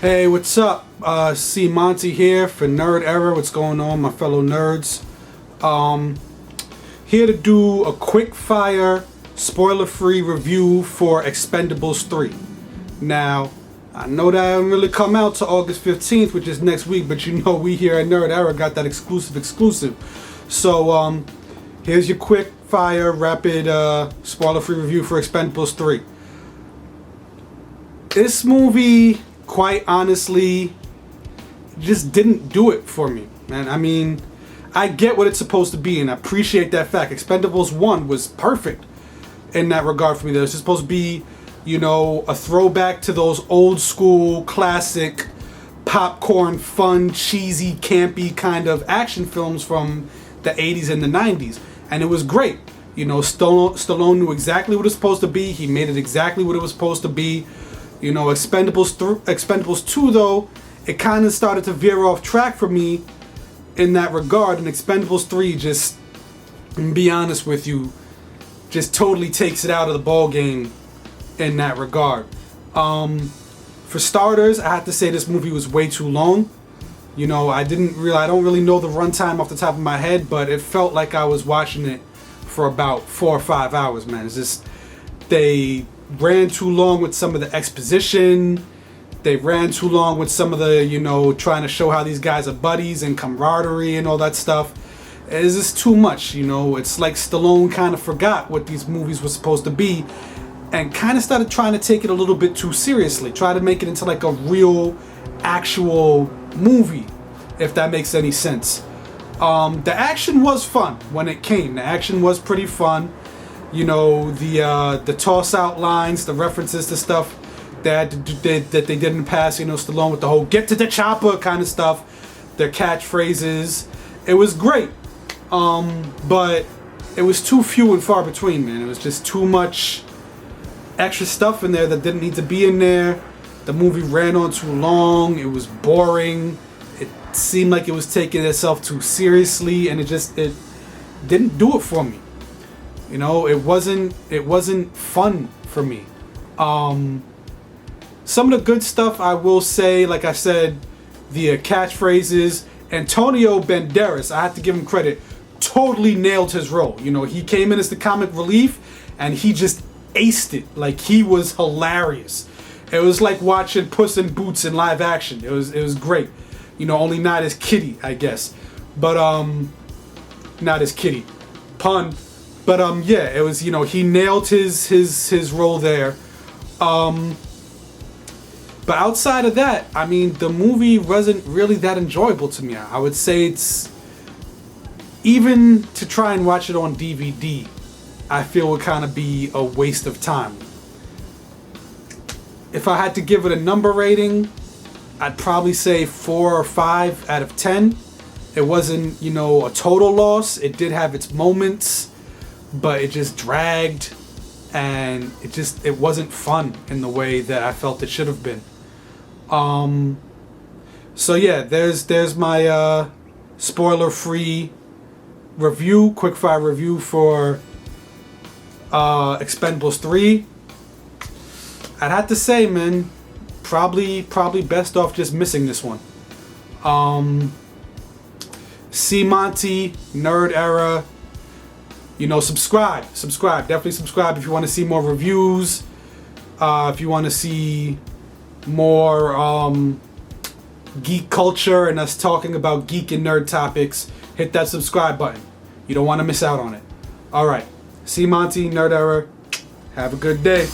Hey, what's up? C Monty here for Nerd Era. What's going on, my fellow nerds? Here to do a quick fire, spoiler-free review for Expendables 3. Now, I know that I didn't really come out to August 15th, which is next week, but you know we here at Nerd Era got that exclusive. So, here's your quick fire, rapid, spoiler-free review for Expendables 3. This movie, quite honestly, just didn't do it for me, man. I mean, I get what it's supposed to be, and I appreciate that fact. Expendables 1 was perfect in that regard for me. It was supposed to be, you know, a throwback to those old school, classic, popcorn, fun, cheesy, campy kind of action films from the 80s and the 90s. And it was great. You know, Stallone knew exactly what it was supposed to be. He made it exactly what it was supposed to be. You know, Expendables 2, though, it kind of started to veer off track for me in that regard. And Expendables 3 just, to be honest with you, just totally takes it out of the ball game in that regard. For starters, I have to say this movie was way too long. You know, I don't really know the runtime off the top of my head, but it felt like I was watching it for about 4 or 5 hours, man. It's just, they ran too long with some of the exposition. They ran too long with some of the, you know, trying to show how these guys are buddies and camaraderie and all that stuff. It's just too much, you know. It's like Stallone kind of forgot what these movies were supposed to be and kind of started trying to take it a little bit too seriously. Try to make it into like a real, actual movie, if that makes any sense. The action was fun when it came. The action was pretty fun. You know, the toss out lines, the references to stuff that they did in the past, you know, Stallone with the whole get to the chopper kind of stuff, their catchphrases. It was great. But it was too few and far between, man. It was just too much extra stuff in there that didn't need to be in there. The movie ran on too long. It was boring. It seemed like it was taking itself too seriously, and it didn't do it for me. You know, it wasn't fun for me. Some of the good stuff I will say, like I said, the catchphrases. Antonio Banderas, I have to give him credit, totally nailed his role. You know, he came in as the comic relief, and he just aced it. Like, he was hilarious. It was like watching Puss in Boots in live action. It was great. You know, only not as Kitty, I guess. But not as Kitty. Pun. But yeah, it was, you know, he nailed his role there. But outside of that, I mean, the movie wasn't really that enjoyable to me. I would say it's, even to try and watch it on DVD, I feel would kind of be a waste of time. If I had to give it a number rating, I'd probably say 4 or 5 out of 10. It wasn't, you know, a total loss. It did have its moments, but it just dragged, and it wasn't fun in the way that I felt it should have been. So yeah, there's my spoiler-free review, quickfire review for Expendables 3. I'd have to say, man, probably best off just missing this one. C Monty, Nerd Era. You know, subscribe. Definitely subscribe if you want to see more reviews. If you want to see more geek culture and us talking about geek and nerd topics, hit that subscribe button. You don't want to miss out on it. All right. C Monty, Nerd Era. Have a good day.